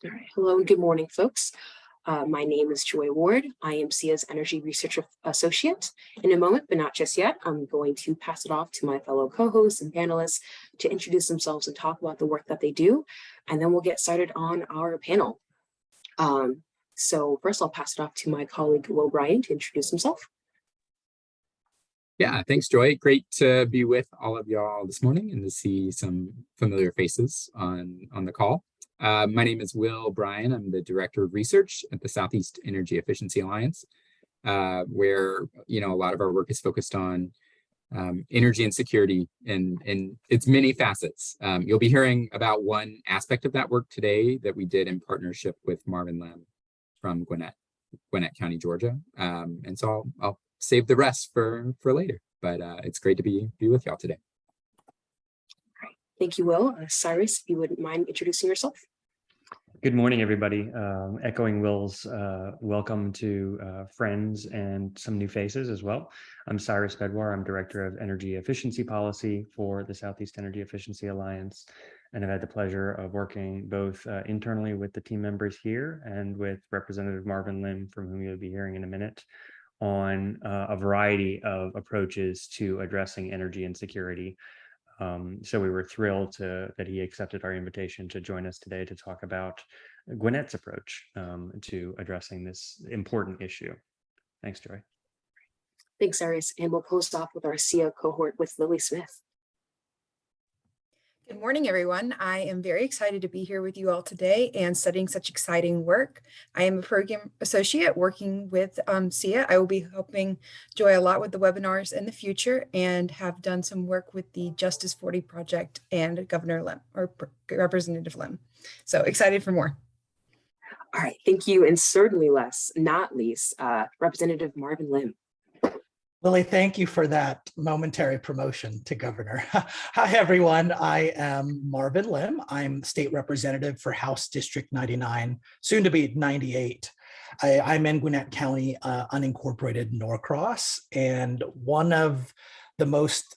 All right. Hello and good morning, folks. My name is Joy Ward. I am SIA's Energy Research Associate. In a moment, but not just yet, I'm going to pass it off to my fellow co-hosts and panelists to introduce themselves and talk about the work that they do, and then we'll get started on our panel. So first, I'll pass it off to my colleague, Will Bryan, to introduce himself. Yeah, thanks, Joy. Great to be with all of y'all this morning and to see some familiar faces on the call. My name is Will Bryan. I'm the Director of Research at the Southeast Energy Efficiency Alliance, where a lot of our work is focused on energy insecurity and its many facets. You'll be hearing about one aspect of that work today that we did in partnership with Marvin Lim from Gwinnett County, Georgia. And so I'll save the rest for later, but it's great to be with y'all today. All right. Thank you, Will. Cyrus, if you wouldn't mind introducing yourself. Good morning, everybody. Echoing Will's welcome to friends and some new faces as well. I'm Cyrus Bedwar. I'm Director of Energy Efficiency Policy for the Southeast Energy Efficiency Alliance, and I've had the pleasure of working both internally with the team members here and with Representative Marvin Lim, from whom you'll be hearing in a minute, on a variety of approaches to addressing energy insecurity. So we were thrilled that he accepted our invitation to join us today to talk about Gwinnett's approach to addressing this important issue. Thanks, Joy. Thanks, Cyrus. And we'll close off with our SIA cohort with Lily Smith. Good morning, everyone. I am very excited to be here with you all today and studying such exciting work. I am a program associate working with SIA. I will be helping Joy a lot with the webinars in the future and have done some work with the Justice 40 Project and Governor Lim, or Representative Lim. So excited for more. All right, thank you. And certainly not least, Representative Marvin Lim. Lily, thank you for that momentary promotion to governor. Hi, everyone. I am Marvin Lim. I'm state representative for House District 99, soon to be 98. I'm in Gwinnett County, unincorporated Norcross, and one of the most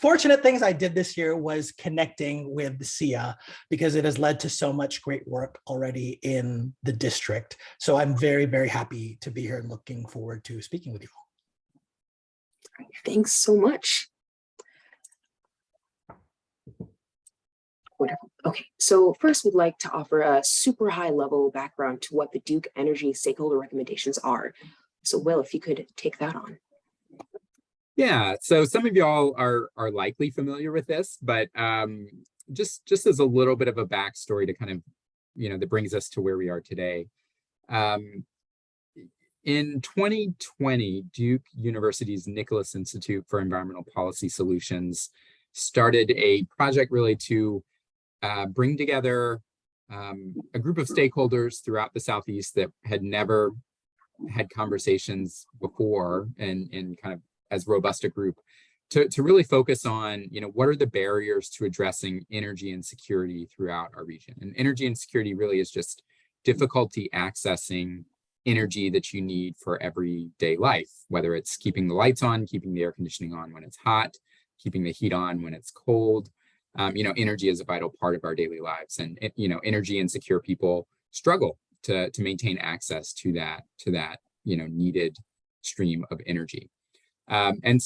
fortunate things I did this year was connecting with SIA, because it has led to so much great work already in the district. So I'm very, very happy to be here and looking forward to speaking with you all. Thanks so much. Wonderful. Okay, so first we'd like to offer a super high level background to what the Duke Energy Stakeholder Recommendations are. So Will, if you could take that on. Yeah, so some of y'all are likely familiar with this, but just as a little bit of a backstory to kind of, that brings us to where we are today. In 2020, Duke University's Nicholas Institute for Environmental Policy Solutions started a project really to bring together a group of stakeholders throughout the Southeast that had never had conversations before and kind of as robust a group to really focus on, what are the barriers to addressing energy insecurity throughout our region. And energy insecurity really is just difficulty accessing energy that you need for everyday life, whether it's keeping the lights on, keeping the air conditioning on when it's hot, keeping the heat on when it's cold. Energy is a vital part of our daily lives, and energy insecure people struggle to maintain access to that needed stream of energy. And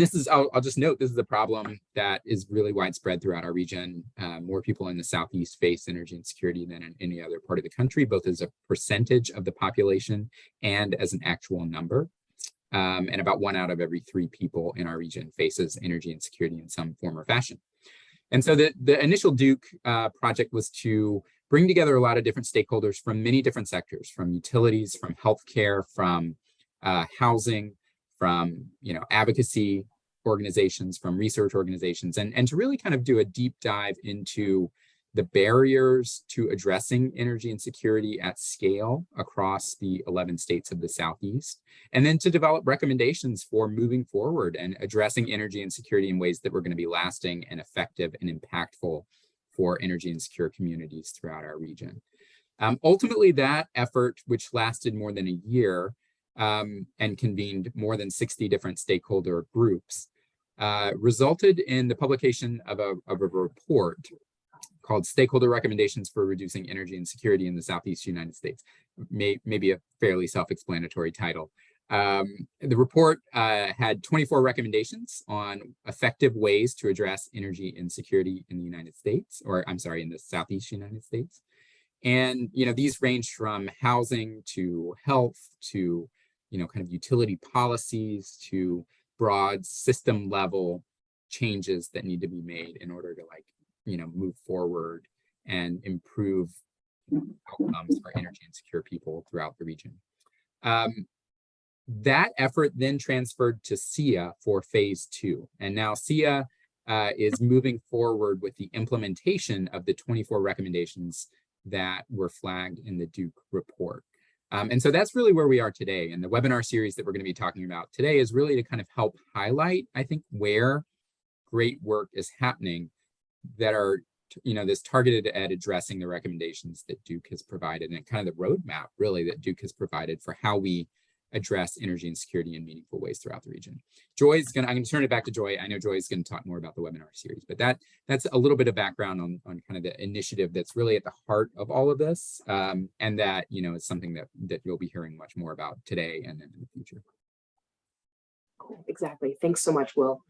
this is, I'll just note, this is a problem that is really widespread throughout our region. More people in the Southeast face energy insecurity than in any other part of the country, both as a percentage of the population and as an actual number. And about 1 out of every 3 people in our region faces energy insecurity in some form or fashion. And so the initial Duke project was to bring together a lot of different stakeholders from many different sectors, from utilities, from healthcare, from housing, from advocacy organizations, from research organizations, and to really kind of do a deep dive into the barriers to addressing energy insecurity at scale across the 11 states of the Southeast, and then to develop recommendations for moving forward and addressing energy insecurity in ways that were going to be lasting and effective and impactful for energy insecure communities throughout our region. Ultimately, that effort, which lasted more than a year, and convened more than 60 different stakeholder groups, resulted in the publication of a report called Stakeholder Recommendations for Reducing Energy Insecurity in the Southeast United States. Maybe a fairly self-explanatory title. The report had 24 recommendations on effective ways to address energy insecurity in the United States, or I'm sorry, in the Southeast United States. And, these range from housing to health to, kind of utility policies to broad system level changes that need to be made in order to move forward and improve outcomes for energy insecure people throughout the region. That effort then transferred to SEIA for phase 2. And now SEIA is moving forward with the implementation of the 24 recommendations that were flagged in the Duke report. And so that's really where we are today. And the webinar series that we're going to be talking about today is really to kind of help highlight, I think, where great work is happening that are, this targeted at addressing the recommendations that Duke has provided, and kind of the roadmap really that Duke has provided for how we address energy insecurity in meaningful ways throughout the region. I'm going to turn it back to Joy. I know Joy is going to talk more about the webinar series, but that's a little bit of background on kind of the initiative that's really at the heart of all of this, and that, is something that you'll be hearing much more about today and in the future. Cool. Exactly. Thanks so much, Will.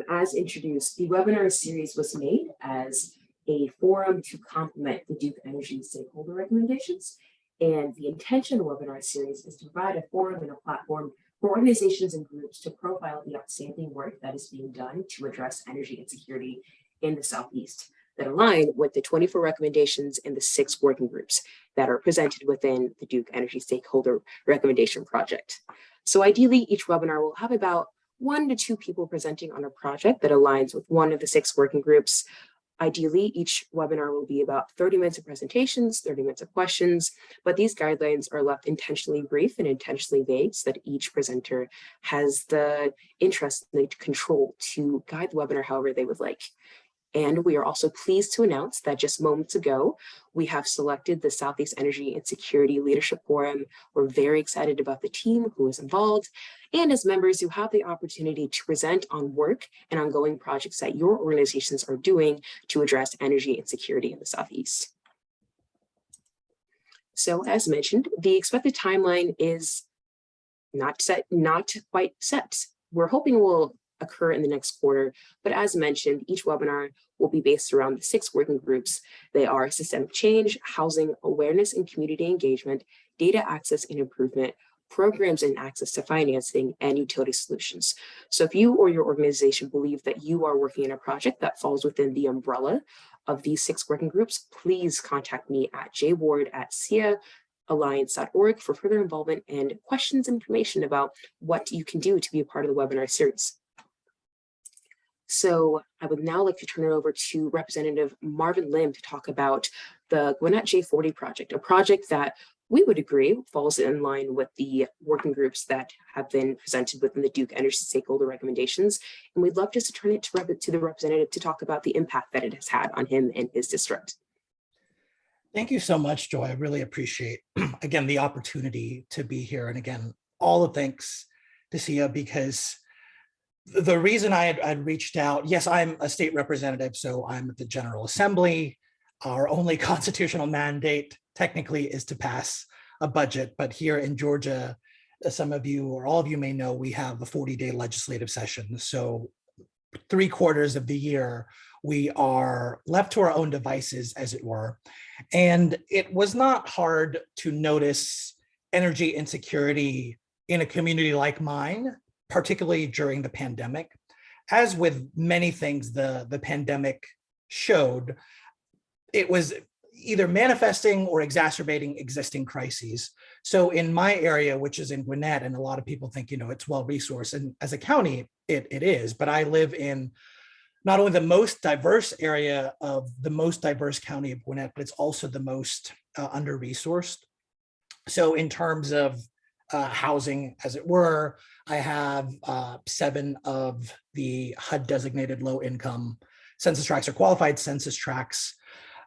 As introduced, the webinar series was made as a forum to complement the Duke Energy Stakeholder Recommendations. And the intention of the webinar series is to provide a forum and a platform for organizations and groups to profile the outstanding work that is being done to address energy insecurity in the Southeast that align with the 24 recommendations and the 6 working groups that are presented within the Duke Energy Stakeholder Recommendation Project. So ideally, each webinar will have about 1 to 2 people presenting on a project that aligns with one of the 6 working groups. Ideally, each webinar will be about 30 minutes of presentations, 30 minutes of questions, but these guidelines are left intentionally brief and intentionally vague so that each presenter has the interest and the control to guide the webinar however they would like. And we are also pleased to announce that just moments ago, we have selected the Southeast Energy Insecurity Leadership Forum. We're very excited about the team who is involved, and as members who have the opportunity to present on work and ongoing projects that your organizations are doing to address energy insecurity in the Southeast. So as mentioned, the expected timeline is not quite set. We're hoping will occur in the next quarter, but as mentioned, each webinar will be based around the 6 working groups. They are systemic change, housing awareness and community engagement, data access and improvement, programs and access to financing, and utility solutions. So if you or your organization believe that you are working in a project that falls within the umbrella of these 6 working groups, please contact me at jward@seiaalliance.org for further involvement and questions and information about what you can do to be a part of the webinar series. So I would now like to turn it over to Representative Marvin Lim to talk about the Gwinnett J40 project, a project that we would agree falls in line with the working groups that have been presented within the Duke Energy Stakeholder Recommendations. And we'd love just to turn it to the representative to talk about the impact that it has had on him and his district. Thank you so much, Joy. I really appreciate, again, the opportunity to be here. And again, all the thanks to SEIA, because the reason I'd reached out, yes, I'm a state representative, so I'm at the General Assembly. Our only constitutional mandate technically is to pass a budget, but here in Georgia, as some of you or all of you may know, we have a 40-day legislative session. So 3/4 of the year, we are left to our own devices, as it were. And it was not hard to notice energy insecurity in a community like mine, particularly during the pandemic. As with many things the pandemic showed, it was either manifesting or exacerbating existing crises. So in my area, which is in Gwinnett, and a lot of people think, it's well-resourced, and as a county, it is, but I live in not only the most diverse area of the most diverse county of Gwinnett, but it's also the most under-resourced. So in terms of housing, as it were, I have 7 of the HUD designated low income census tracts or qualified census tracts.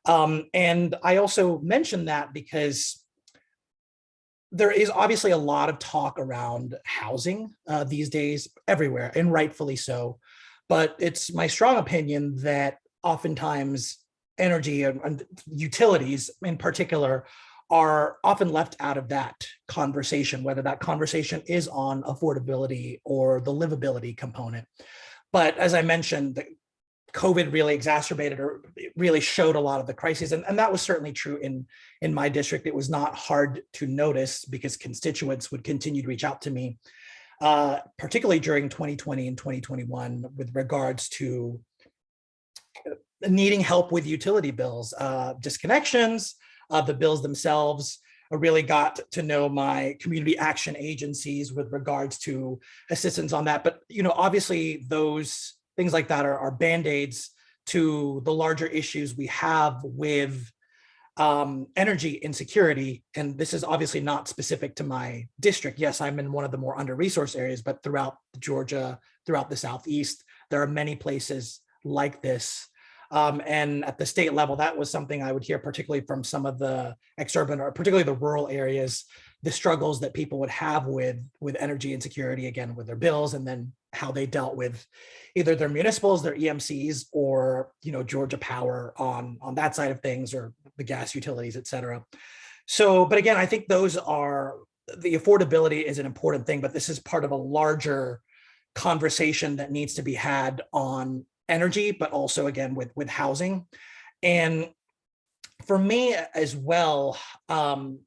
And I also mention that because there is obviously a lot of talk around housing these days everywhere, and rightfully so. But it's my strong opinion that oftentimes energy and utilities in particular are often left out of that conversation, whether that conversation is on affordability or the livability component. But as I mentioned, COVID really exacerbated or really showed a lot of the crises. And that was certainly true in my district. It was not hard to notice because constituents would continue to reach out to me, particularly during 2020 and 2021 with regards to needing help with utility bills, disconnections, the bills themselves. I really got to know my community action agencies with regards to assistance on that. But, obviously those things like that are band-aids to the larger issues we have with energy insecurity. And this is obviously not specific to my district. Yes, I'm in one of the more under-resourced areas, but throughout Georgia, throughout the Southeast, there are many places like this. And at the state level, that was something I would hear, particularly from some of the exurban or particularly the rural areas, the struggles that people would have with energy insecurity, again, with their bills, and then how they dealt with either their municipals, their EMCs, or Georgia Power on that side of things, or the gas utilities, et cetera. So, but again, I think the affordability is an important thing, but this is part of a larger conversation that needs to be had on energy, but also again with housing. And for me as well,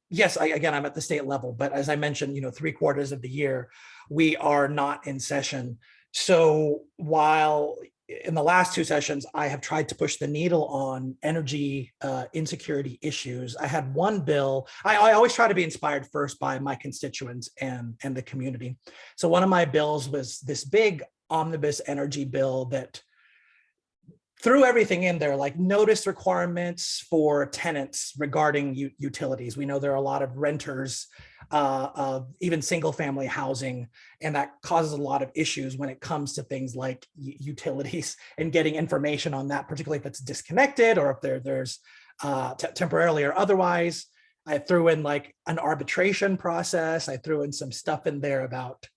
yes, I'm at the state level, but as I mentioned, 3/4 of the year, we are not in session. So while in the last 2 sessions, I have tried to push the needle on energy insecurity issues. I had one bill. I always try to be inspired first by my constituents and the community. So one of my bills was this big omnibus energy bill that threw everything in there, like notice requirements for tenants regarding utilities. We know there are a lot of renters of even single family housing, and that causes a lot of issues when it comes to things like utilities and getting information on that, particularly if it's disconnected or if there's temporarily or otherwise. I threw in like an arbitration process. I threw in some stuff in there about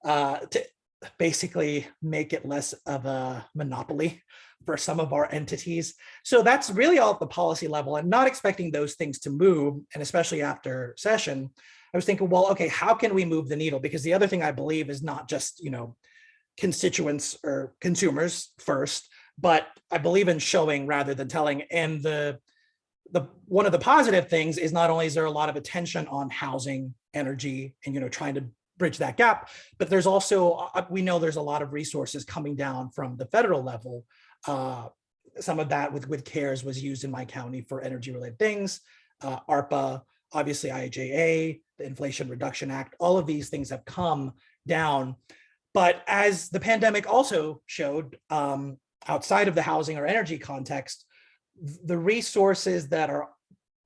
to basically make it less of a monopoly for some of our entities. So that's really all at the policy level, and not expecting those things to move. And especially after session, I was thinking, well, okay, how can we move the needle? Because the other thing I believe is not just, constituents or consumers first, but I believe in showing rather than telling. And the one of the positive things is not only is there a lot of attention on housing, energy, and, trying to bridge that gap, but there's also, we know there's a lot of resources coming down from the federal level. Some of that with CARES was used in my county for energy related things, ARPA, obviously IIJA, the Inflation Reduction Act, all of these things have come down. But as the pandemic also showed, outside of the housing or energy context, the resources that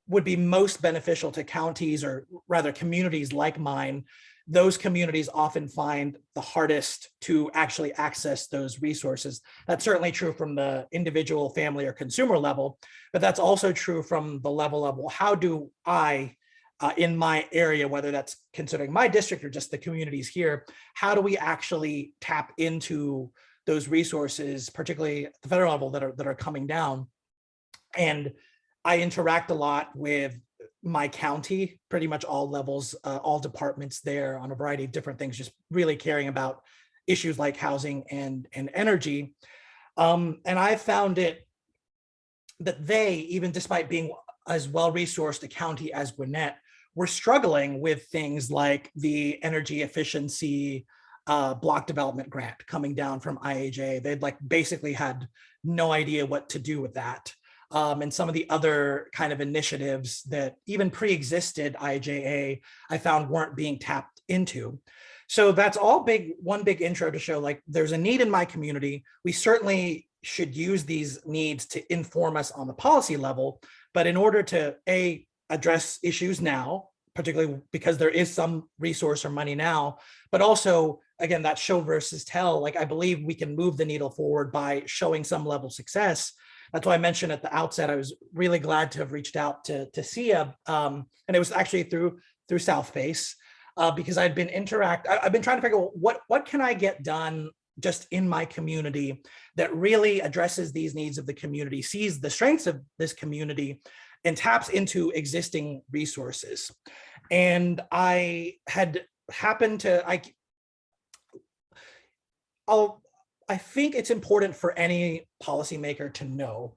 would be most beneficial to counties, or rather communities like mine, those communities often find the hardest to actually access those resources. That's certainly true from the individual, family, or consumer level, but that's also true from the level of, well, how do I, in my area, whether that's considering my district or just the communities here, how do we actually tap into those resources, particularly at the federal level, that are coming down? And I interact a lot with my county, pretty much all levels, all departments there on a variety of different things, just really caring about issues like housing and energy. And I found it that they, even despite being as well-resourced a county as Gwinnett, were struggling with things like the energy efficiency block development grant coming down from IIJA. They'd basically had no idea what to do with that. And some of the other kind of initiatives that even pre-existed IIJA, I found weren't being tapped into. So that's all one big intro to show there's a need in my community. We certainly should use these needs to inform us on the policy level, but in order to address issues now, particularly because there is some resource or money now, but also, again, that show versus tell, I believe we can move the needle forward by showing some level of success. That's why I mentioned at the outset, I was really glad to have reached out to Sia, and it was actually through South Face, because I've been trying to figure out what can I get done just in my community that really addresses these needs of the community, sees the strengths of this community, and taps into existing resources. And I had happened to, I think it's important for any policymaker to know,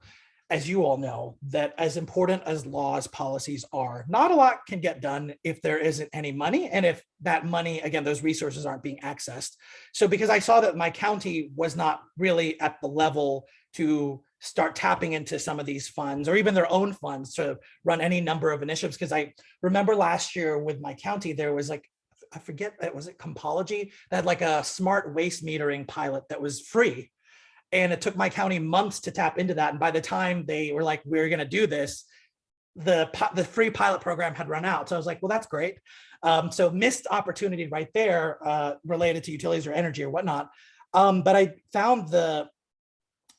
as you all know, that as important as laws, policies are, not a lot can get done if there isn't any money. And if that money, again, those resources aren't being accessed. So because I saw that my county was not really at the level to start tapping into some of these funds or even their own funds to run any number of initiatives. Because I remember last year with my county, there was like, I forget, was it Compology that had like a smart waste metering pilot that was free. And it took my county months to tap into that. And by the time they were like, we're going to do this, the free pilot program had run out. So I was like, well, that's great. So missed opportunity right there related to utilities or energy or whatnot. But I found the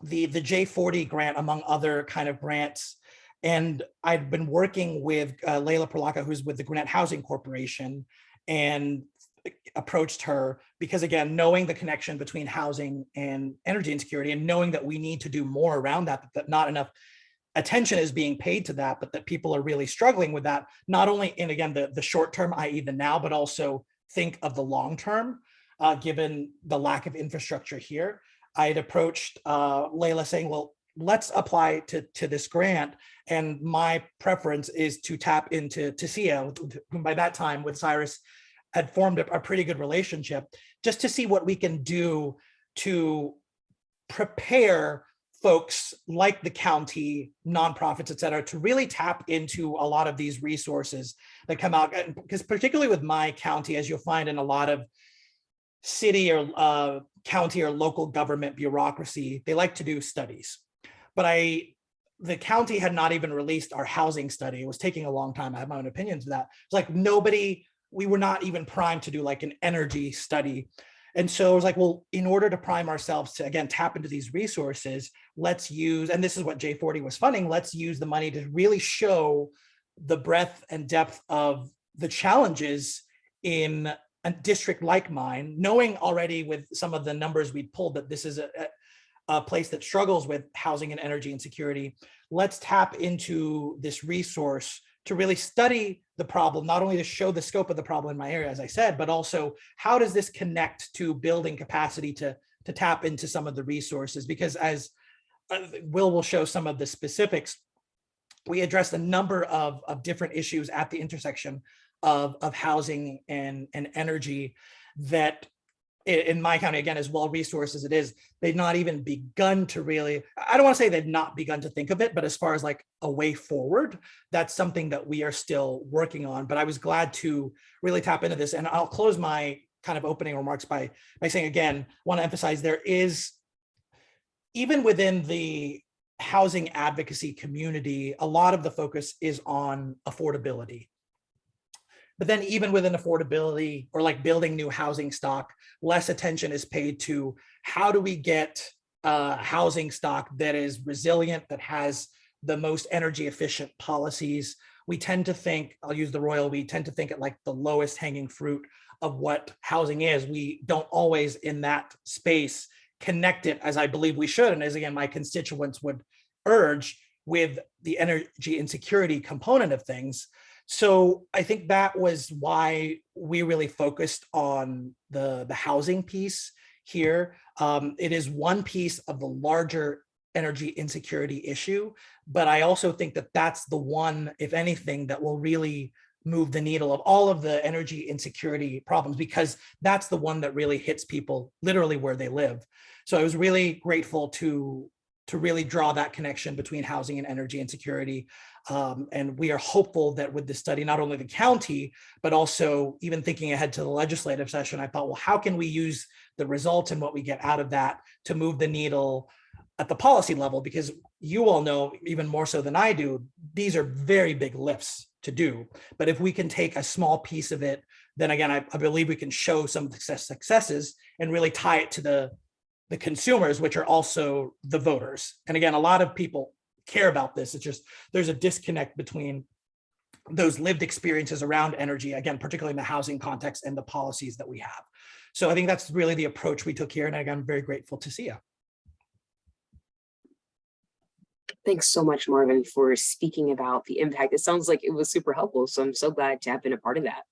J40 grant among other kind of grants. And I'd been working with Layla Perlaka, who's with the Gwinnett Housing Corporation, and approached her because, again, knowing the connection between housing and energy insecurity and knowing that we need to do more around that, that not enough attention is being paid to that, but that people are really struggling with that, not only in, again, the short term, i.e. the now, but also think of the long term, given the lack of infrastructure here. I had approached Layla saying, well, let's apply to this grant. And my preference is to tap into Sia, whom by that time with Cyrus had formed a pretty good relationship, just to see what we can do to prepare folks like the county, nonprofits, et cetera, to really tap into a lot of these resources that come out. Because particularly with my county, as you'll find in a lot of city or county or local government bureaucracy, they like to do studies. But the county had not even released our housing study. It was taking a long time. I have my own opinions of that. It's like we were not even primed to do like an energy study. And so I was like, well, in order to prime ourselves to, again, tap into these resources, let's use, and this is what J40 was funding, let's use the money to really show the breadth and depth of the challenges in a district like mine, knowing already with some of the numbers we'd pulled that this is a place that struggles with housing and energy insecurity. Let's tap into this resource to really study the problem, not only to show the scope of the problem in my area, as I said, but also how does this connect to building capacity to tap into some of the resources? Because as will show some of the specifics, we addressed a number of different issues at the intersection of housing and energy that in my county, again, as well resourced as it is, they've not even begun to really, I don't want to say they've not begun to think of it, but as far as like a way forward, that's something that we are still working on. But I was glad to really tap into this. And I'll close my kind of opening remarks by saying, again, want to emphasize there is, even within the housing advocacy community, a lot of the focus is on affordability. But then even within affordability or like building new housing stock, less attention is paid to how do we get housing stock that is resilient, that has the most energy efficient policies. We tend to think, I'll use the Royal, we tend to think at like the lowest hanging fruit of what housing is. We don't always in that space connect it as I believe we should. And as again, my constituents would urge with the energy insecurity component of things. So I think that was why we really focused on the housing piece here. It is one piece of the larger energy insecurity issue, but I also think that that's the one, if anything, that will really move the needle of all of the energy insecurity problems, because that's the one that really hits people literally where they live. So I was really grateful to really draw that connection between housing and energy insecurity. And we are hopeful that with this study, not only the county, but also even thinking ahead to the legislative session, I thought, well, how can we use the results and what we get out of that to move the needle at the policy level? Because you all know, even more so than I do, these are very big lifts to do. But if we can take a small piece of it, then again, I believe we can show some successes and really tie it to the consumers, which are also the voters. And again, a lot of people care about this. It's just, there's a disconnect between those lived experiences around energy, again, particularly in the housing context and the policies that we have. So I think that's really the approach we took here, and I'm very grateful to Sia. Thanks so much, Marvin, for speaking about the impact. It sounds like it was super helpful, so I'm so glad to have been a part of that.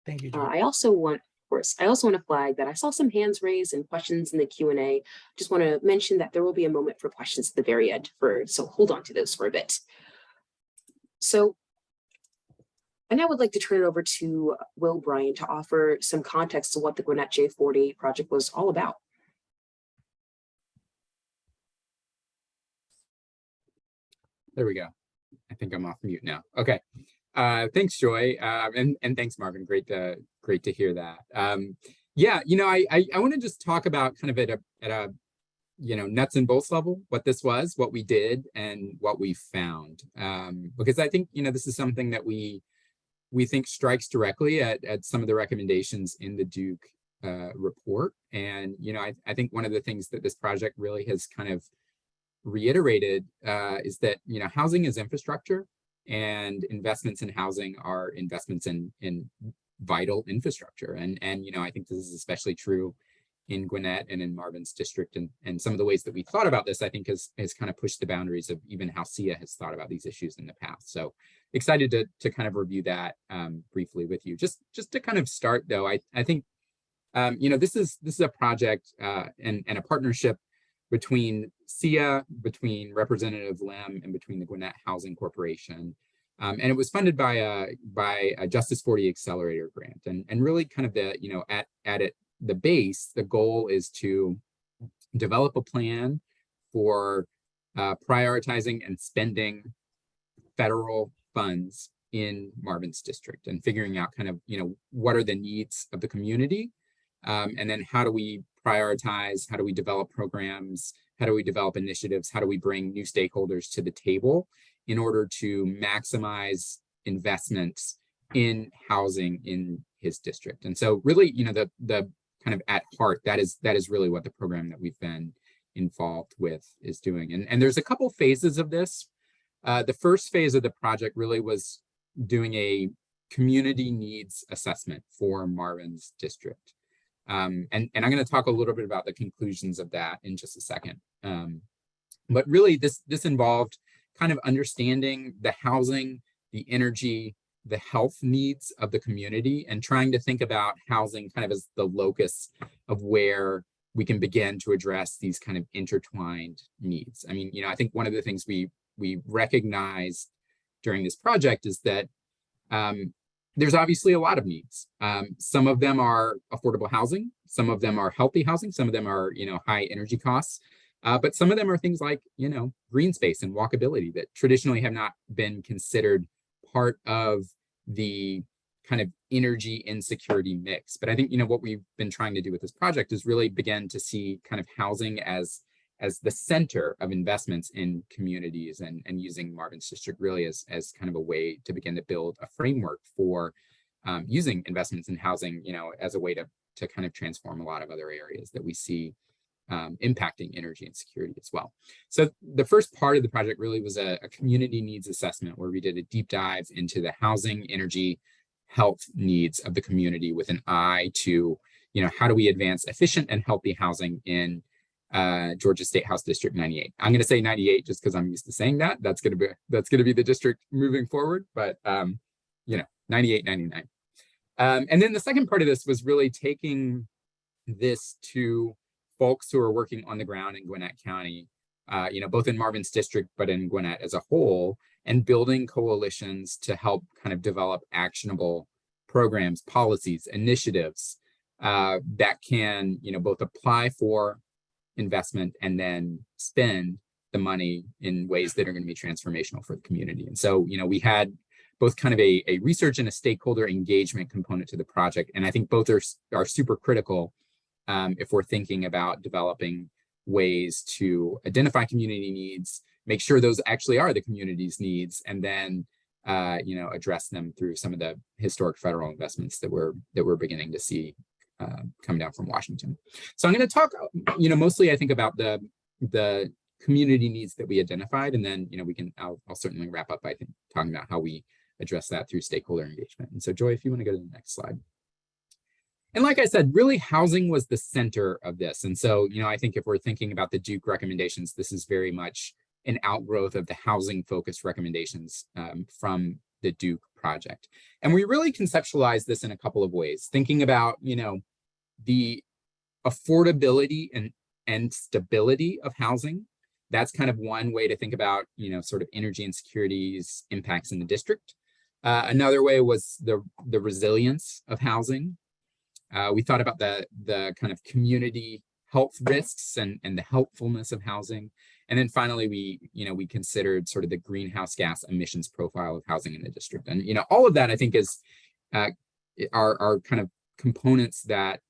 Thank you, Joy. I also want to flag that I saw some hands raised and questions in the Q&A. Just want to mention that there will be a moment for questions at the very end, so hold on to those for a bit. So, and I would like to turn it over to Will Bryan to offer some context to what the Gwinnett J48 project was all about. There we go. I think I'm off mute now. Okay. Thanks, Joy. And thanks, Marvin. Great to hear that. Yeah, I want to just talk about kind of at a nuts and bolts level, what this was, what we did, and what we found. Because I think, this is something that we think strikes directly at some of the recommendations in the Duke report. And, I think one of the things that this project really has kind of reiterated is that, housing is infrastructure, and investments in housing are investments in vital infrastructure. And I think this is especially true in Gwinnett and in Marvin's district, and some of the ways that we thought about this, I think has kind of pushed the boundaries of even how SIA has thought about these issues in the past. So excited to kind of review that briefly with you. Just to kind of start though, I think this is a project and a partnership between SIA, between Representative Lim, and between the Gwinnett Housing Corporation. And it was funded by a Justice 40 Accelerator grant. And really kind of the base, the goal is to develop a plan for prioritizing and spending federal funds in Marvin's district and figuring out kind of, what are the needs of the community? And then how do we prioritize? How do we develop programs? How do we develop initiatives? How do we bring new stakeholders to the table in order to maximize investments in housing in his district? And so really, the kind of at heart, that is really what the program that we've been involved with is doing. And there's a couple phases of this. The first phase of the project really was doing a community needs assessment for Marvin's district. And I'm going to talk a little bit about the conclusions of that in just a second. But really, this involved kind of understanding the housing, the energy, the health needs of the community, and trying to think about housing kind of as the locus of where we can begin to address these kind of intertwined needs. I mean, I think one of the things we recognize during this project is that there's obviously a lot of needs. Some of them are affordable housing, some of them are healthy housing, some of them are, high energy costs, but some of them are things like, green space and walkability that traditionally have not been considered part of the kind of energy insecurity mix. But I think, what we've been trying to do with this project is really begin to see kind of housing as the center of investments in communities, and using Marvin's district really as kind of a way to begin to build a framework for using investments in housing, as a way to kind of transform a lot of other areas that we see impacting energy insecurity as well. So the first part of the project really was a community needs assessment, where we did a deep dive into the housing, energy, health needs of the community with an eye to, how do we advance efficient and healthy housing in Georgia State House District 98. I'm going to say 98 just because I'm used to saying that. That's going to be the district moving forward, but 98, 99. And then the second part of this was really taking this to folks who are working on the ground in Gwinnett County, both in Marvin's district, but in Gwinnett as a whole, and building coalitions to help kind of develop actionable programs, policies, initiatives that can, both apply for investment and then spend the money in ways that are going to be transformational for the community. And so, we had both kind of a research and a stakeholder engagement component to the project. And I think both are super critical if we're thinking about developing ways to identify community needs, make sure those actually are the community's needs, and then address them through some of the historic federal investments that we're beginning to see come down from Washington. So I'm going to talk, mostly I think about the community needs that we identified, and then I'll certainly wrap up by talking about how we address that through stakeholder engagement. And so Joy, if you want to go to the next slide. And like I said, really housing was the center of this. And so, I think if we're thinking about the Duke recommendations, this is very much an outgrowth of the housing focused recommendations from the Duke project. And we really conceptualize this in a couple of ways, thinking about, the affordability and stability of housing. That's kind of one way to think about, sort of energy insecurity's impacts in the district. Another way was the resilience of housing. We thought about the kind of community health risks and the helpfulness of housing. And then finally, we considered sort of the greenhouse gas emissions profile of housing in the district. And, all of that I think is are kind of components that,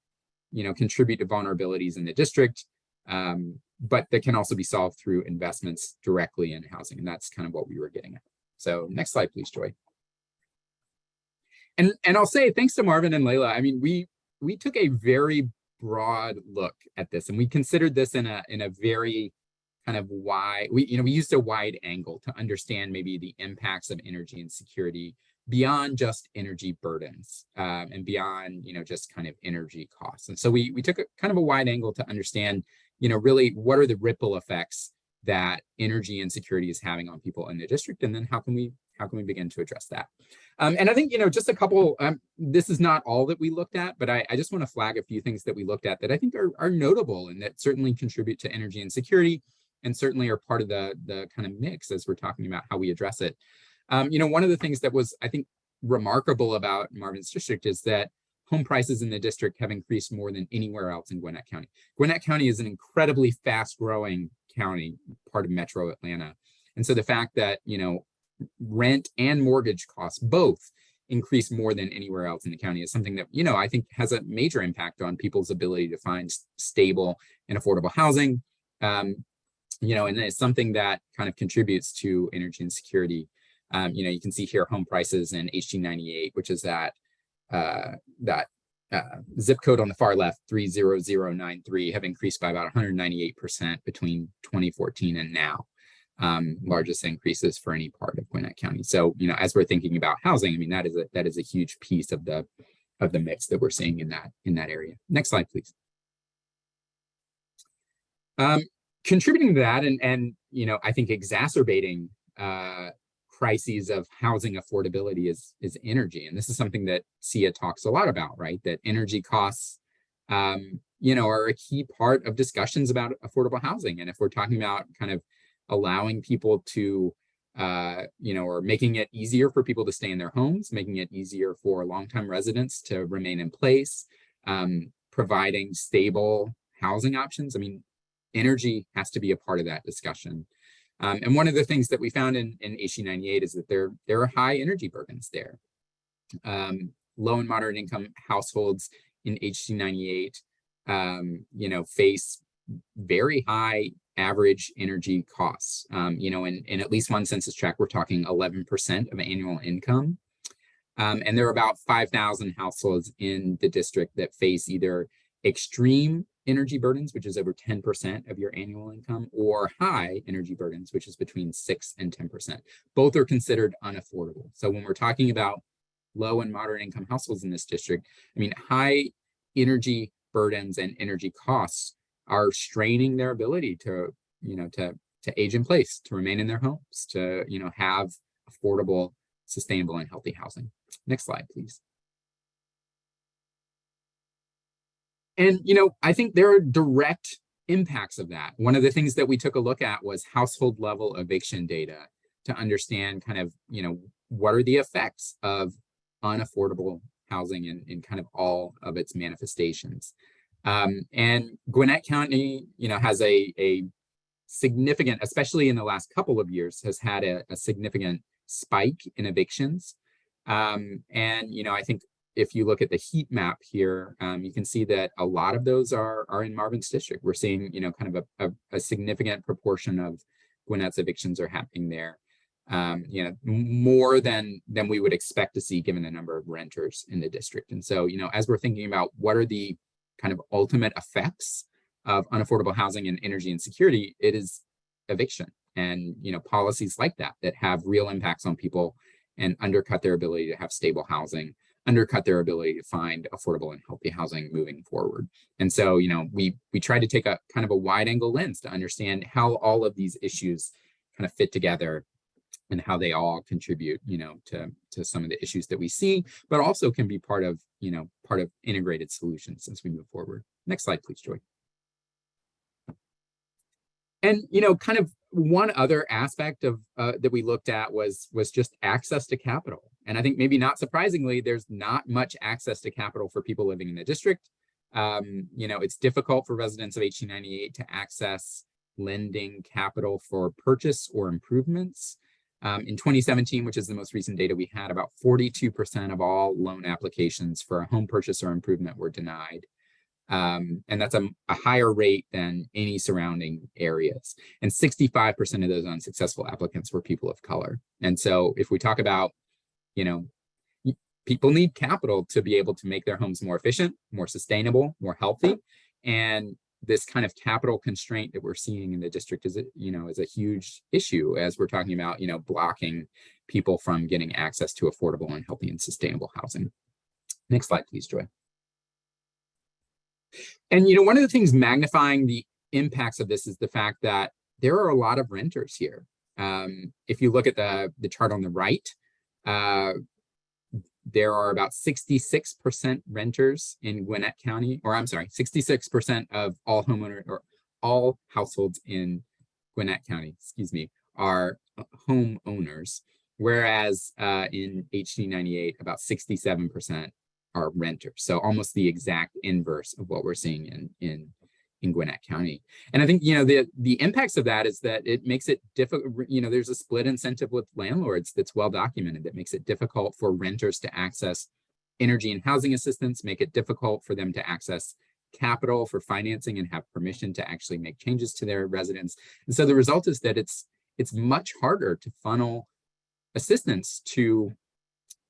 contribute to vulnerabilities in the district, but that can also be solved through investments directly in housing. And that's kind of what we were getting at. So next slide, please, Joy. And I'll say thanks to Marvin and Layla. I mean, we took a very broad look at this, and we considered this in a very kind of wide. We used a wide angle to understand maybe the impacts of energy insecurity beyond just energy burdens and beyond just kind of energy costs. And so we took a kind of a wide angle to understand really what are the ripple effects that energy insecurity is having on people in the district, and then how can we begin to address that? And I think, just a couple, this is not all that we looked at, but I just want to flag a few things that we looked at that I think are notable and that certainly contribute to energy insecurity and certainly are part of the kind of mix as we're talking about how we address it. One of the things that was, I think, remarkable about Marvin's district is that home prices in the district have increased more than anywhere else in Gwinnett County. Gwinnett County is an incredibly fast-growing county, part of Metro Atlanta. And so the fact that, rent and mortgage costs both increase more than anywhere else in the county is something that, I think has a major impact on people's ability to find stable and affordable housing. And it's something that kind of contributes to energy insecurity. You can see here home prices in HD 98, which is that zip code on the far left, 30093, have increased by about 198% between 2014 and now. Largest increases for any part of Gwinnett County. So, as we're thinking about housing, I mean, that is a huge piece of the mix that we're seeing in that area. Next slide, please. Contributing to that and I think exacerbating crises of housing affordability is energy. And this is something that SIA talks a lot about, right? That energy costs, are a key part of discussions about affordable housing. And if we're talking about kind of allowing people to, or making it easier for people to stay in their homes, making it easier for longtime residents to remain in place, providing stable housing options. I mean, energy has to be a part of that discussion. And one of the things that we found in HD 98 is that there are high energy burdens there. Low and moderate income households in HD 98, face very high average energy costs. In at least one census tract, we're talking 11% of annual income. And there are about 5,000 households in the district that face either extreme energy burdens, which is over 10% of your annual income, or high energy burdens, which is between 6 and 10%. Both are considered unaffordable. So when we're talking about low and moderate income households in this district, I mean, high energy burdens and energy costs are straining their ability to age in place, to remain in their homes, to, have affordable, sustainable, and healthy housing. Next slide, please. And, I think there are direct impacts of that. One of the things that we took a look at was household level eviction data to understand kind of, what are the effects of unaffordable housing in kind of all of its manifestations. And Gwinnett County, has a significant, especially in the last couple of years, has had a significant spike in evictions. And, I think if you look at the heat map here, you can see that a lot of those are in Marvin's district. We're seeing, kind of a significant proportion of Gwinnett's evictions are happening there. More than we would expect to see given the number of renters in the district. And so, as we're thinking about what are the kind of ultimate effects of unaffordable housing and energy insecurity, it is eviction and, policies like that have real impacts on people and undercut their ability to have stable housing undercut their ability to find affordable and healthy housing moving forward. And so, we tried to take a kind of a wide angle lens to understand how all of these issues kind of fit together and how they all contribute, to some of the issues that we see, but also can be part of integrated solutions as we move forward. Next slide, please, Joy. And, kind of one other aspect of that we looked at was just access to capital. And I think maybe not surprisingly, there's not much access to capital for people living in the district. It's difficult for residents of HD 98 to access lending capital for purchase or improvements. In 2017, which is the most recent data we had, about 42% of all loan applications for a home purchase or improvement were denied. And that's a higher rate than any surrounding areas. And 65% of those unsuccessful applicants were people of color. And so if we talk about, people need capital to be able to make their homes more efficient, more sustainable, more healthy. And this kind of capital constraint that we're seeing in the district is a huge issue as we're talking about, blocking people from getting access to affordable and healthy and sustainable housing. Next slide, please, Joy. And, one of the things magnifying the impacts of this is the fact that there are a lot of renters here. If you look at the chart on the right, there are about 66% renters in Gwinnett County, or I'm sorry, 66% of all homeowners or all households in Gwinnett County, are homeowners, whereas in HD 98, about 67% are renters. So almost the exact inverse of what we're seeing in Gwinnett County. And I think, the impacts of that is that it makes it difficult, there's a split incentive with landlords that's well documented that makes it difficult for renters to access energy and housing assistance, make it difficult for them to access capital for financing and have permission to actually make changes to their residence. And so the result is that it's much harder to funnel assistance to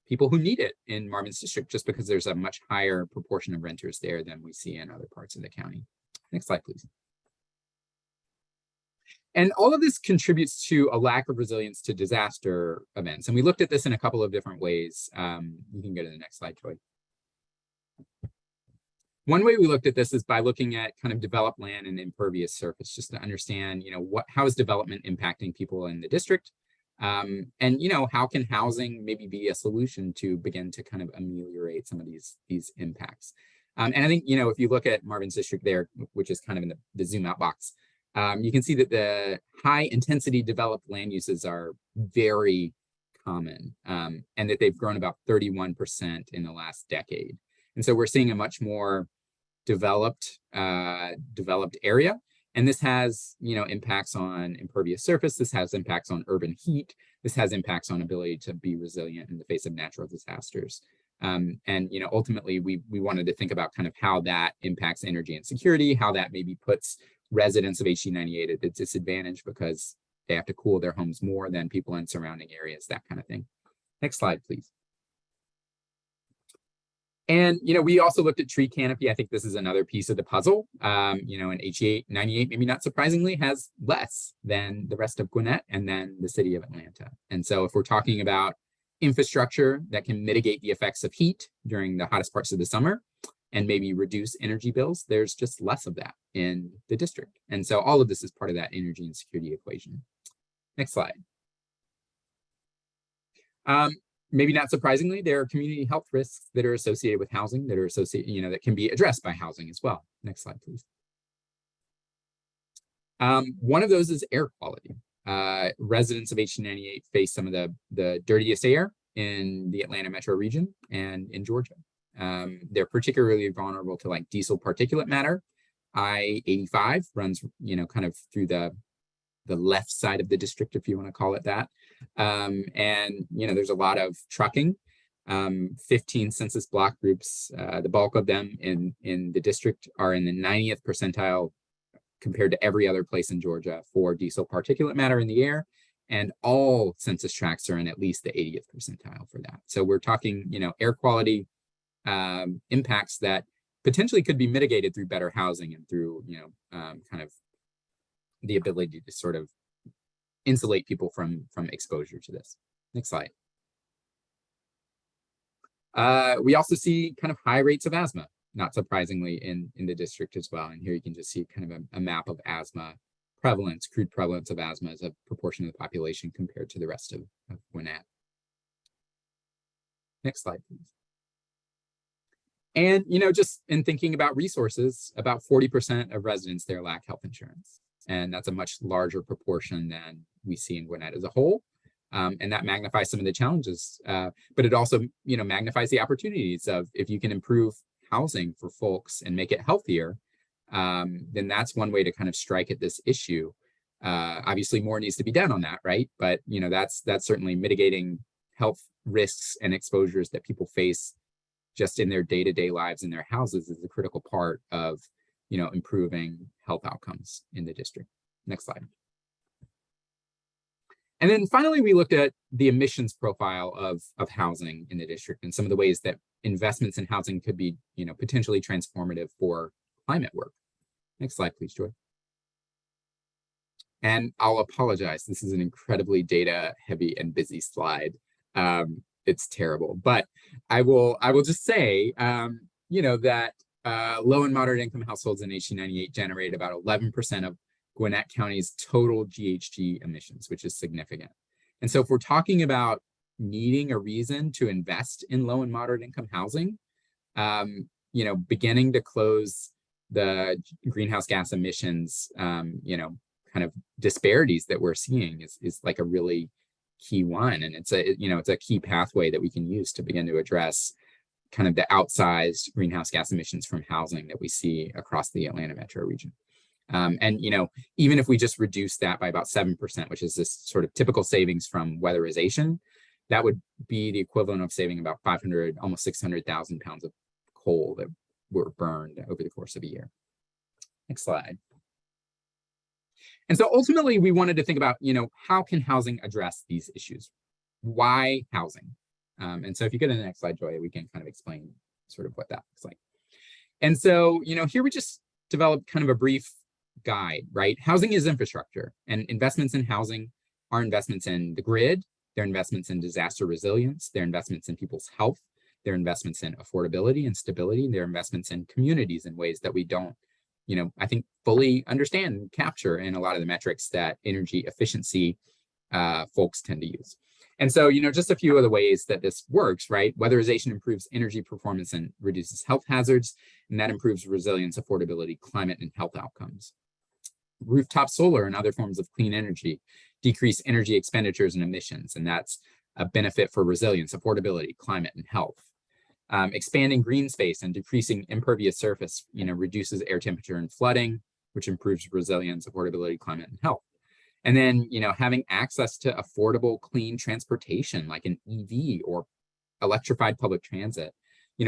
people who need it in Marvin's district, just because there's a much higher proportion of renters there than we see in other parts of the county. Next slide, please. And all of this contributes to a lack of resilience to disaster events. And we looked at this in a couple of different ways. You can go to the next slide, Joy. One way we looked at this is by looking at kind of developed land and impervious surface, just to understand, how is development impacting people in the district? And, how can housing maybe be a solution to begin to kind of ameliorate some of these impacts? And I think, if you look at Marvin's district there, which is kind of in the zoom out box, you can see that the high intensity developed land uses are very common, and that they've grown about 31% in the last decade. And so we're seeing a much more developed area. And this has, impacts on impervious surface. This has impacts on urban heat. This has impacts on ability to be resilient in the face of natural disasters. And, ultimately, we wanted to think about kind of how that impacts energy insecurity, how that maybe puts residents of HD 98 at a disadvantage because they have to cool their homes more than people in surrounding areas, that kind of thing. Next slide, please. And, we also looked at tree canopy. I think this is another piece of the puzzle. And HD 98, maybe not surprisingly, has less than the rest of Gwinnett and then the city of Atlanta. And so if we're talking about infrastructure that can mitigate the effects of heat during the hottest parts of the summer and maybe reduce energy bills, there's just less of that in the district. And so all of this is part of that energy insecurity equation. Next slide. Maybe not surprisingly, there are community health risks that are associated with housing that are associated, that can be addressed by housing as well. Next slide, please. One of those is air quality. Residents of HD 98 face some of the dirtiest air in the Atlanta metro region and in Georgia. They're particularly vulnerable to like diesel particulate matter. I-85 runs, kind of through the left side of the district, if you want to call it that. And, there's a lot of trucking, 15 census block groups. The bulk of them in the district are in the 90th percentile compared to every other place in Georgia for diesel particulate matter in the air. And all census tracts are in at least the 80th percentile for that. So we're talking, air quality impacts that potentially could be mitigated through better housing and through, kind of the ability to sort of insulate people from exposure to this. Next slide. We also see kind of high rates of asthma, not surprisingly, in the district as well. And here you can just see kind of a map of asthma prevalence, crude prevalence of asthma as a proportion of the population compared to the rest of Gwinnett. Next slide, please. And, just in thinking about resources, about 40% of residents there lack health insurance. And that's a much larger proportion than we see in Gwinnett as a whole. And that magnifies some of the challenges, but it also, magnifies the opportunities of if you can improve housing for folks and make it healthier, then that's one way to kind of strike at this issue. Obviously, more needs to be done on that, right? But that's certainly mitigating health risks and exposures that people face just in their day-to-day lives in their houses is a critical part of, improving health outcomes in the district. Next slide. And then finally, we looked at the emissions profile of housing in the district and some of the ways that investments in housing could be, potentially transformative for climate work. Next slide, please, Joy. And I'll apologize. This is an incredibly data heavy and busy slide. It's terrible, but I will just say, that low and moderate income households in HD98 generate about 11% of Gwinnett County's total GHG emissions, which is significant. And so if we're talking about needing a reason to invest in low and moderate income housing, beginning to close the greenhouse gas emissions, kind of disparities that we're seeing is like a really key one. And it's a key pathway that we can use to begin to address kind of the outsized greenhouse gas emissions from housing that we see across the Atlanta metro region. And, even if we just reduce that by about 7%, which is this sort of typical savings from weatherization, that would be the equivalent of saving about 500, almost 600,000 pounds of coal that were burned over the course of a year. Next slide. And so ultimately, we wanted to think about, how can housing address these issues? Why housing? And so if you go to the next slide, Joy, we can kind of explain sort of what that looks like. And so, here we just developed kind of a brief guide, right? Housing is infrastructure, and investments in housing are investments in the grid. They're investments in disaster resilience. They're investments in people's health. They're investments in affordability and stability. They're investments in communities in ways that we don't, I think fully understand and capture in a lot of the metrics that energy efficiency folks tend to use. And so, just a few of the ways that this works, right? Weatherization improves energy performance and reduces health hazards, and that improves resilience, affordability, climate, and health outcomes. Rooftop solar and other forms of clean energy decrease energy expenditures and emissions, and that's a benefit for resilience, affordability, climate, and health. Expanding green space and decreasing impervious surface, reduces air temperature and flooding, which improves resilience, affordability, climate, and health. And then, having access to affordable, clean transportation like an EV or electrified public transit,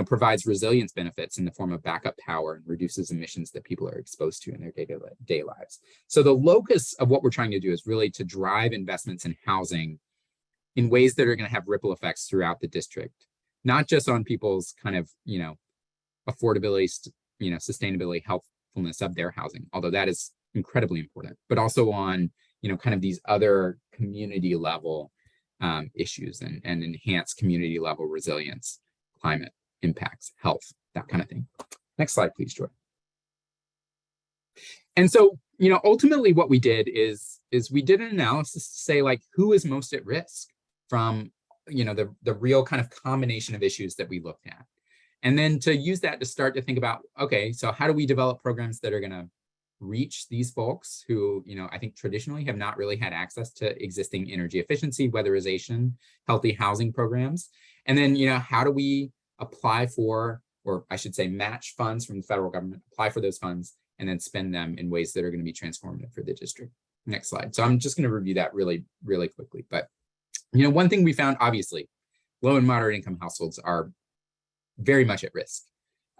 provides resilience benefits in the form of backup power and reduces emissions that people are exposed to in their day-to-day lives. So the locus of what we're trying to do is really to drive investments in housing in ways that are going to have ripple effects throughout the district, not just on people's kind of, affordability, sustainability, healthfulness of their housing, although that is incredibly important, but also on, kind of these other community level issues and enhance community level resilience, climate impacts, health, that kind of thing. Next slide, please, Joy. And so, ultimately what we did is we did an analysis to say, like, who is most at risk from, the real kind of combination of issues that we looked at. And then to use that to start to think about, okay, so how do we develop programs that are going to reach these folks who, I think traditionally have not really had access to existing energy efficiency, weatherization, healthy housing programs. And then, how do we apply for, or I should say match funds from the federal government, apply for those funds, and then spend them in ways that are going to be transformative for the district. Next slide. So I'm just going to review that really, really quickly. But, one thing we found, obviously, low and moderate income households are very much at risk.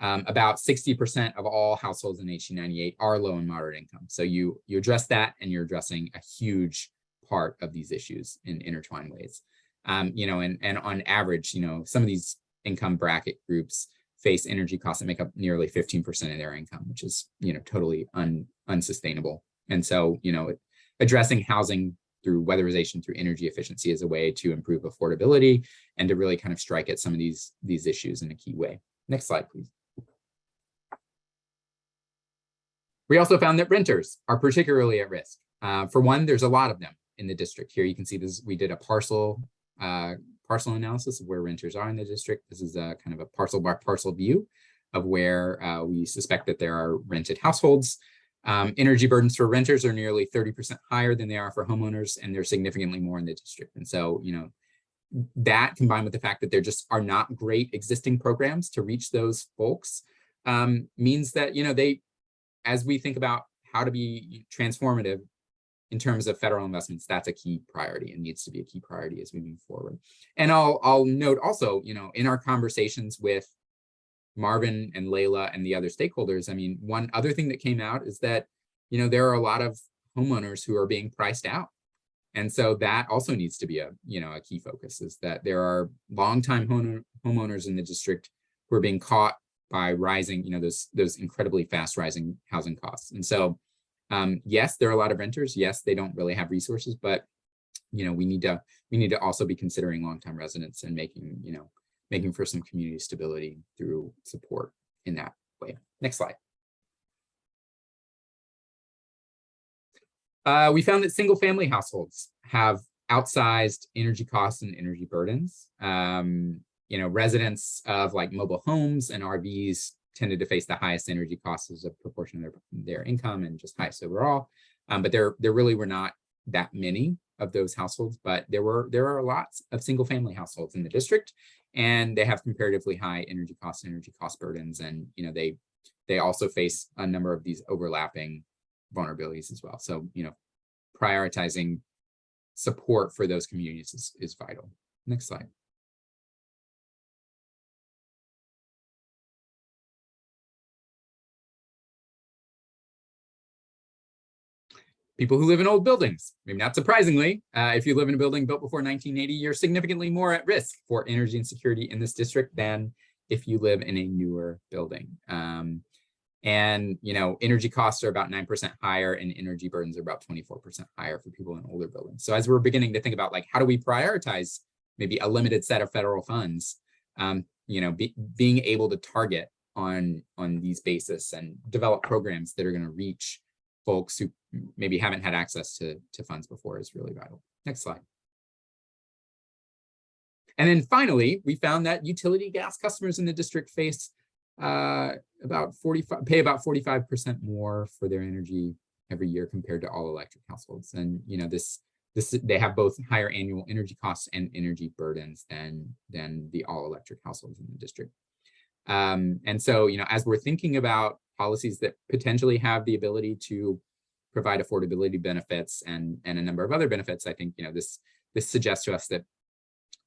About 60% of all households in HD98 are low and moderate income. So you address that, and you're addressing a huge part of these issues in intertwined ways. And on average, some of these income bracket groups face energy costs that make up nearly 15% of their income, which is, totally unsustainable. And so, addressing housing through weatherization, through energy efficiency as a way to improve affordability and to really kind of strike at some of these issues in a key way. Next slide, please. We also found that renters are particularly at risk. For one, there's a lot of them in the district. Here you can see this. We did a parcel analysis of where renters are in the district. This is a kind of a parcel by parcel view of where we suspect that there are rented households. Energy burdens for renters are nearly 30% higher than they are for homeowners, and they're significantly more in the district. And so, you know, that combined with the fact that there just are not great existing programs to reach those folks means that, you know, as we think about how to be transformative in terms of federal investments, that's a key priority and needs to be a key priority as we move forward. And I'll note also, you know, in our conversations with Marvin and Layla and the other stakeholders, I mean, one other thing that came out is that, you know, there are a lot of homeowners who are being priced out. And so that also needs to be a key focus, is that there are longtime homeowners in the district who are being caught by rising, you know, those incredibly fast rising housing costs. And so, yes, there are a lot of renters. Yes, they don't really have resources, but, you know, we need to also be considering longtime residents and making for some community stability through support in that way. Next slide. We found that single family households have outsized energy costs and energy burdens. You know, residents of like mobile homes and RVs tended to face the highest energy costs as a proportion of their income and just highest overall. But there really were not that many of those households, but there are lots of single family households in the district, and they have comparatively high energy cost burdens. And, you know, they also face a number of these overlapping vulnerabilities as well. So, you know, prioritizing support for those communities is vital. Next slide. People who live in old buildings, maybe not surprisingly, if you live in a building built before 1980, you're significantly more at risk for energy insecurity in this district than if you live in a newer building. And, you know, energy costs are about 9% higher and energy burdens are about 24% higher for people in older buildings. So as we're beginning to think about, like, how do we prioritize maybe a limited set of federal funds, you know, being able to target on these basis and develop programs that are going to reach folks who maybe haven't had access to funds before is really vital. Next slide. And then finally, we found that utility gas customers in the district pay about 45% more for their energy every year compared to all electric households. And, you know, they have both higher annual energy costs and energy burdens than the all electric households in the district. And so, you know, as we're thinking about policies that potentially have the ability to provide affordability benefits and a number of other benefits, I think, you know, this suggests to us that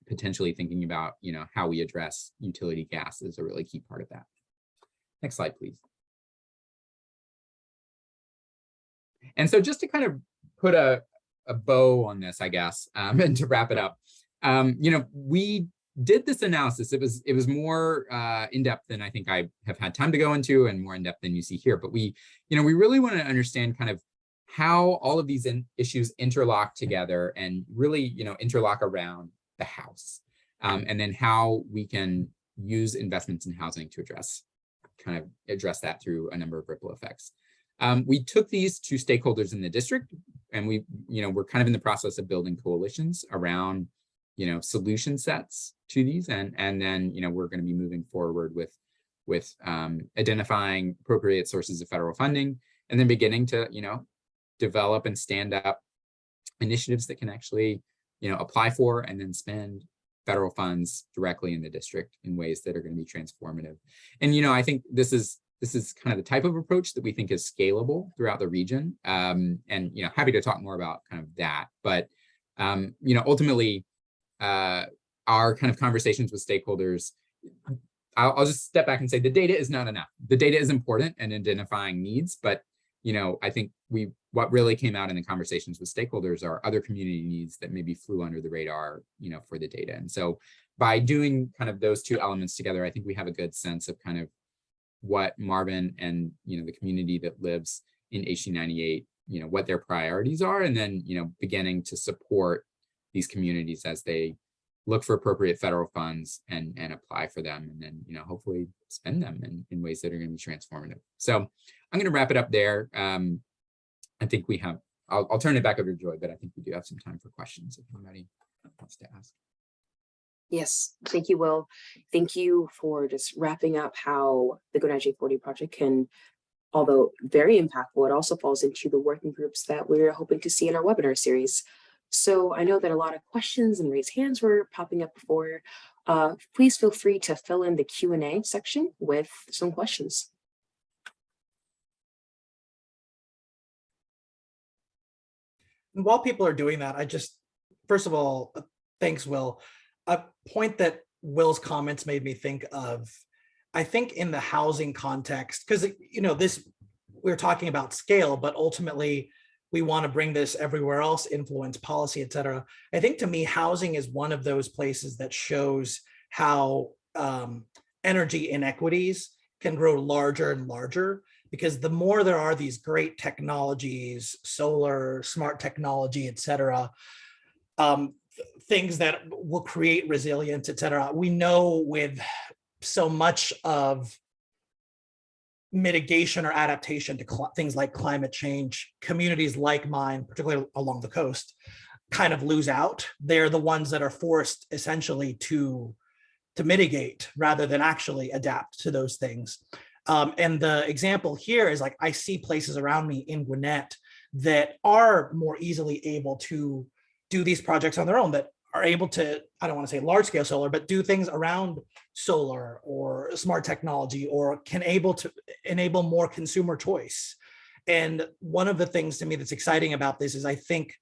potentially thinking about, you know, how we address utility gas is a really key part of that. Next slide, please. And so just to kind of put a bow on this, I guess, and to wrap it up, you know, we did this analysis. It was more in-depth than I think I have had time to go into, and more in-depth than you see here. But we really want to understand kind of how all of these issues interlock together and really, you know, interlock around the house, and then how we can use investments in housing to address that through a number of ripple effects. We took these to stakeholders in the district, and we're kind of in the process of building coalitions around, you know, solution sets to these, and then, you know, we're going to be moving forward with identifying appropriate sources of federal funding, and then beginning to, you know, develop and stand up initiatives that can actually, you know, apply for and then spend federal funds directly in the district in ways that are going to be transformative. And, you know, I think this is kind of the type of approach that we think is scalable throughout the region. And, you know, happy to talk more about kind of that. But, you know, ultimately, our kind of conversations with stakeholders, I'll just step back and say the data is not enough. The data is important in identifying needs, but, you know, I think what really came out in the conversations with stakeholders are other community needs that maybe flew under the radar, you know, for the data. And so by doing kind of those two elements together, I think we have a good sense of kind of what Marvin and, you know, the community that lives in HD 98 what their priorities are, and then, beginning to support these communities as they look for appropriate federal funds and apply for them, and then, hopefully spend them in ways that are going to be transformative. So I'm going to wrap it up there. I think we have, I'll turn it back over to Joy, but I think we do have some time for questions if anybody wants to ask. Yes, thank you, Will. Thank you for just wrapping up how the Good Energy 40 project can, although very impactful, it also falls into the working groups that we're hoping to see in our webinar series. So I know that a lot of questions and raised hands were popping up before. Please feel free to fill in the Q&A section with some questions. And while people are doing that, first of all, thanks, Will. A point that Will's comments made me think of, I think in the housing context, because, we're talking about scale, but ultimately we want to bring this everywhere else, influence policy, et cetera. I think to me, housing is one of those places that shows how energy inequities can grow larger and larger, because the more there are these great technologies, solar, smart technology, et cetera, things that will create resilience, et cetera. We know with so much of mitigation or adaptation to things like climate change, communities like mine, particularly along the coast, kind of lose out. They're the ones that are forced essentially to mitigate rather than actually adapt to those things. And the example here is I see places around me in Gwinnett that are more easily able to do these projects on their own, that are able to, I don't want to say large scale solar, but do things around solar or smart technology, or can able to enable more consumer choice. And one of the things to me that's exciting about this is I think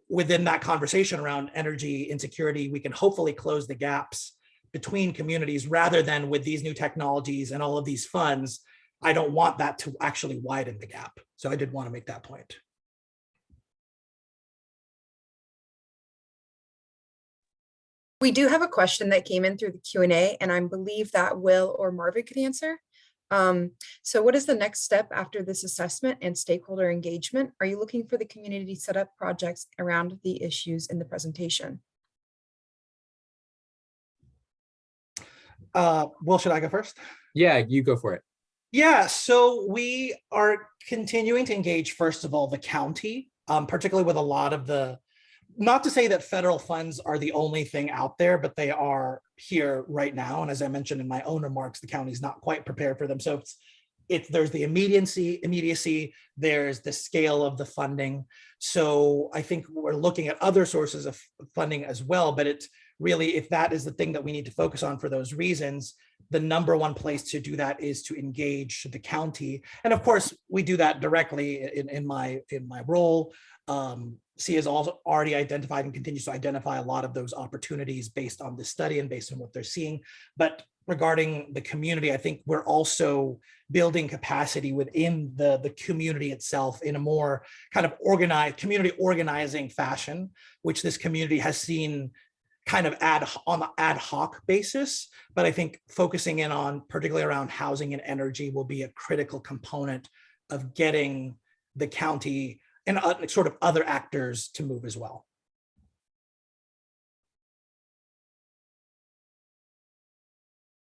within that conversation around energy insecurity, we can hopefully close the gaps between communities rather than with these new technologies and all of these funds. I don't want that to actually widen the gap. So I did want to make that point. We do have a question that came in through the Q&A, and I believe that Will or Marvin could answer. So what is the next step after this assessment and stakeholder engagement? Are you looking for the community to set up projects around the issues in the presentation? Will, should I go first? Yeah, you go for it. Yeah, so we are continuing to engage, first of all, the county, particularly with a lot of the, not to say that federal funds are the only thing out there, but they are here right now. And as I mentioned in my own remarks, the county's not quite prepared for them. So there's the immediacy, there's the scale of the funding. So I think we're looking at other sources of funding as well, but it's really, if that is the thing that we need to focus on for those reasons, the number one place to do that is to engage the county. And of course, we do that directly in my role. SEIA has also already identified and continues to identify a lot of those opportunities based on the study and based on what they're seeing. But regarding the community, I think we're also building capacity within the community itself in a more kind of organized, community organizing fashion, which this community has seen kind of on an ad hoc basis. But I think focusing in on, particularly around housing and energy, will be a critical component of getting the county and sort of other actors to move as well.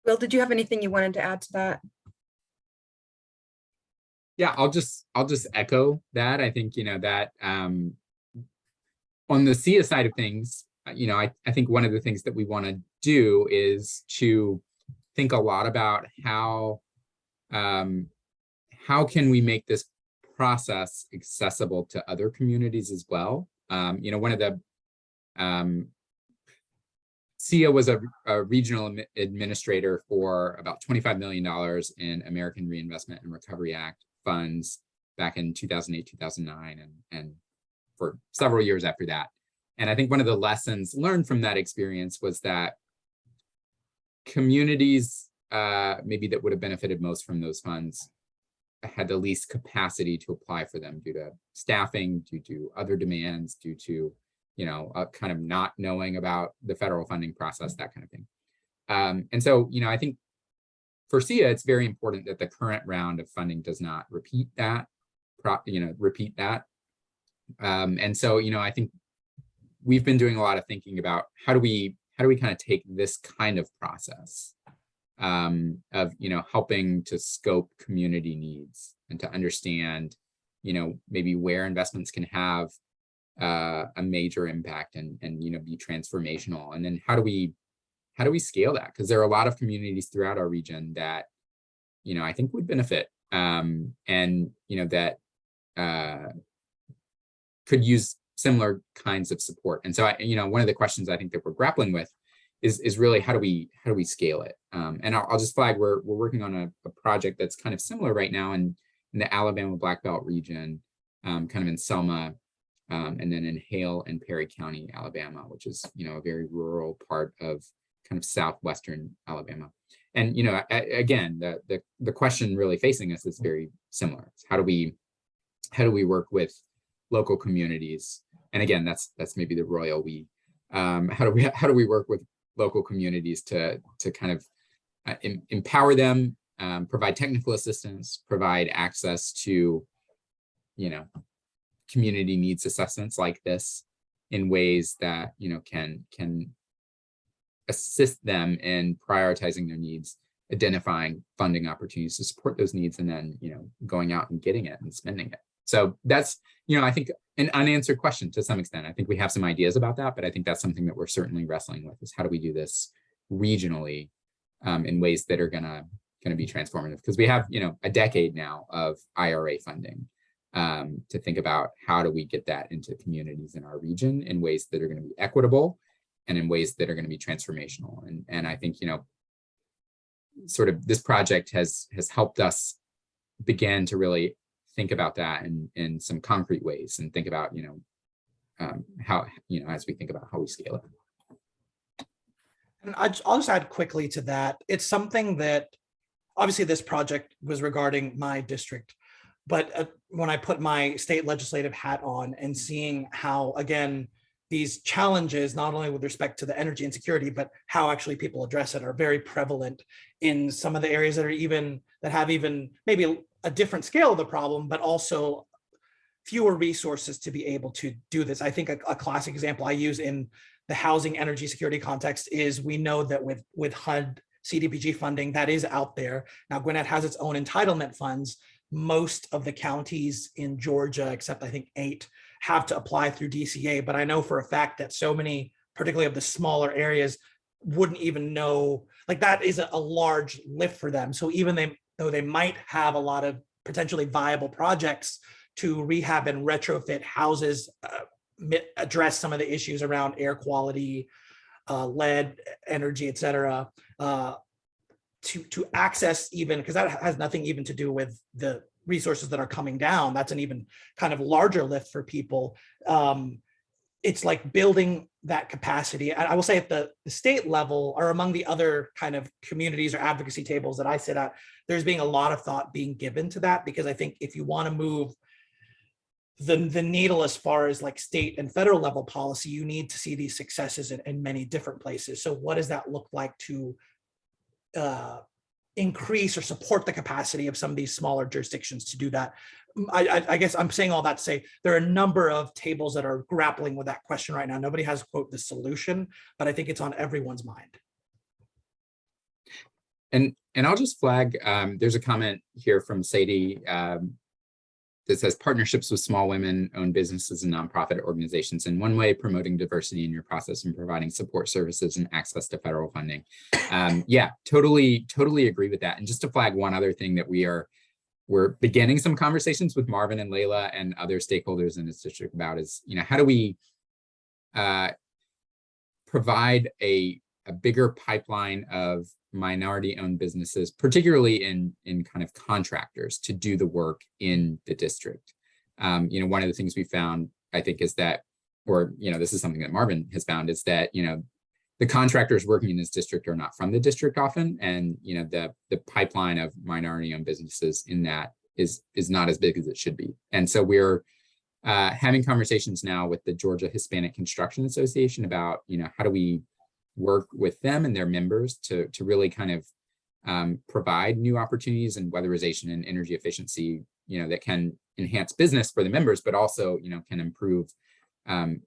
Will, did you have anything you wanted to add to that? Yeah, I'll just echo that. I think, that on the SEIA side of things, I think one of the things that we want to do is to think a lot about how can we make this process accessible to other communities as well. One of the SEIA was a regional administrator for about $25 million in American Reinvestment and Recovery Act funds back in 2008, 2009, and for several years after that. And I think one of the lessons learned from that experience was that communities maybe that would have benefited most from those funds had the least capacity to apply for them due to staffing, due to other demands, due to, kind of not knowing about the federal funding process, that kind of thing. And so, I think for SEIA, it's very important that the current round of funding does not repeat that repeat that. And so, I think we've been doing a lot of thinking about how do we kind of take this kind of process of, helping to scope community needs and to understand, maybe where investments can have a major impact and be transformational. And then how do we scale that? Because there are a lot of communities throughout our region that, I think would benefit and, that could use similar kinds of support. And so, one of the questions I think that we're grappling with is really how do we scale it? And I'll just flag we're working on a project that's kind of similar right now in the Alabama Black Belt region, kind of in Selma, and then in Hale and Perry County, Alabama, which is a very rural part of kind of southwestern Alabama. And again, the question really facing us is very similar. It's how do we work with local communities? And again, that's maybe the royal we. How do we work with local communities to kind of empower them, provide technical assistance, provide access to community needs assessments like this in ways that can assist them in prioritizing their needs, identifying funding opportunities to support those needs, and then going out and getting it and spending it. So that's I think an unanswered question to some extent. I think we have some ideas about that, but I think that's something that we're certainly wrestling with, is how do we do this regionally in ways that are gonna be transformative, because we have a decade now of IRA funding to think about how do we get that into communities in our region in ways that are going to be equitable and in ways that are going to be transformational. And I think sort of this project has helped us begin to really think about that in some concrete ways, and think about how as we think about how we scale it. And I'll just add quickly to that. It's something that obviously this project was regarding my district, but when I put my state legislative hat on and seeing how, again, these challenges, not only with respect to the energy insecurity, but how actually people address it, are very prevalent in some of the areas that have even maybe a different scale of the problem, but also fewer resources to be able to do this. I think a classic example I use in the housing energy security context is, we know that with HUD CDBG funding that is out there. Now, Gwinnett has its own entitlement funds. Most of the counties in Georgia, except I think 8, have to apply through DCA. But I know for a fact that so many, particularly of the smaller areas, wouldn't even know, like, that is a large lift for them. So even though they might have a lot of potentially viable projects to rehab and retrofit houses, address some of the issues around air quality, lead, energy, et cetera, to access, even because that has nothing even to do with the resources that are coming down. That's an even kind of larger lift for people. It's like building that capacity. I will say at the state level, or among the other kind of communities or advocacy tables that I sit at, there's being a lot of thought being given to that, because I think if you want to move the needle as far as like state and federal level policy, you need to see these successes in many different places. So what does that look like to increase or support the capacity of some of these smaller jurisdictions to do that? I guess I'm saying all that to say there are a number of tables that are grappling with that question right now. Nobody has, quote, the solution, but I think it's on everyone's mind. And I'll just flag, there's a comment here from Sadie that says partnerships with small women-owned businesses and nonprofit organizations in one way, promoting diversity in your process and providing support services and access to federal funding. Yeah, totally agree with that. And just to flag one other thing that we're beginning some conversations with Marvin and Layla and other stakeholders in this district about is, how do we provide a bigger pipeline of minority-owned businesses, particularly in kind of contractors, to do the work in the district. One of the things we found, I think, is that, or this is something that Marvin has found, is that the contractors working in this district are not from the district often, and the pipeline of minority-owned businesses in that is not as big as it should be. And so we're having conversations now with the Georgia Hispanic Construction Association about how do we work with them and their members to really kind of provide new opportunities in weatherization and energy efficiency that can enhance business for the members, but also, can improve, can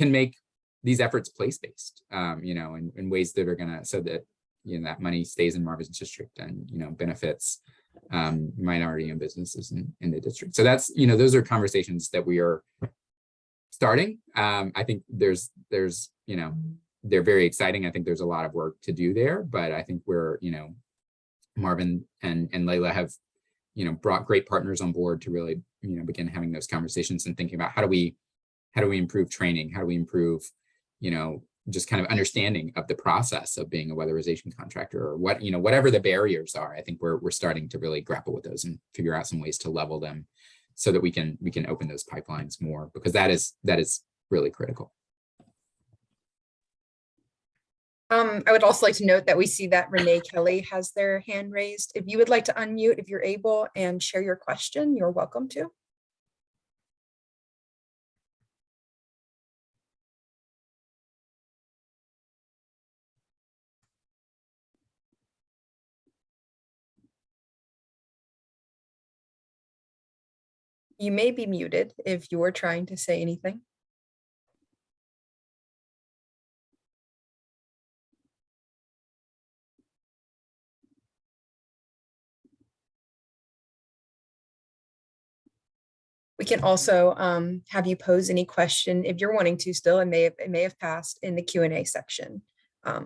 make these efforts place-based, in ways that are gonna, so that, that money stays in Marvin's district and, benefits minority-owned businesses in the district. So that's, those are conversations that we are starting. I think there's, they're very exciting. I think there's a lot of work to do there, but I think we're, Marvin and Layla have, brought great partners on board to really, begin having those conversations and thinking about how do we improve training? How do we improve, just kind of understanding of the process of being a weatherization contractor, or what, whatever the barriers are. I think we're starting to really grapple with those and figure out some ways to level them so that we can open those pipelines more, because that is really critical. I would also like to note that we see that Renee Kelly has their hand raised. If you would like to unmute, if you're able, and share your question, you're welcome to. You may be muted if you're trying to say anything. We can also have you pose any question if you're wanting to still. It may have passed in the Q&A section. Yeah.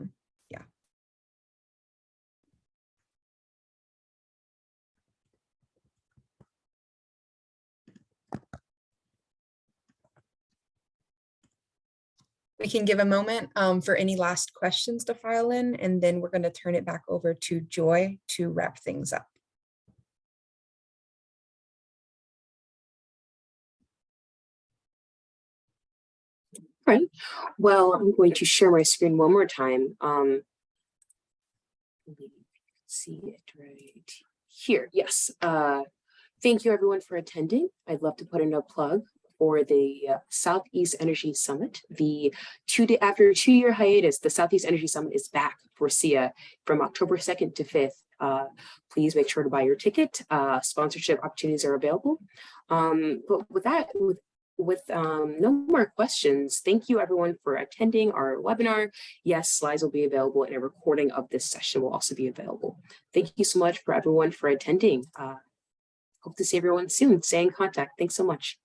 We can give a moment for any last questions to file in, and then we're going to turn it back over to Joy to wrap things up. Right. Well, I'm going to share my screen one more time. See it right here. Yes. Thank you everyone for attending. I'd love to put in a plug for the Southeast Energy Summit. After a 2-year hiatus, the Southeast Energy Summit is back for SEIA from October 2nd to 5th. Please make sure to buy your ticket. Sponsorship opportunities are available. But with that, with no more questions, thank you everyone for attending our webinar. Yes, slides will be available, and a recording of this session will also be available. Thank you so much for everyone for attending. Hope to see everyone soon. Stay in contact. Thanks so much.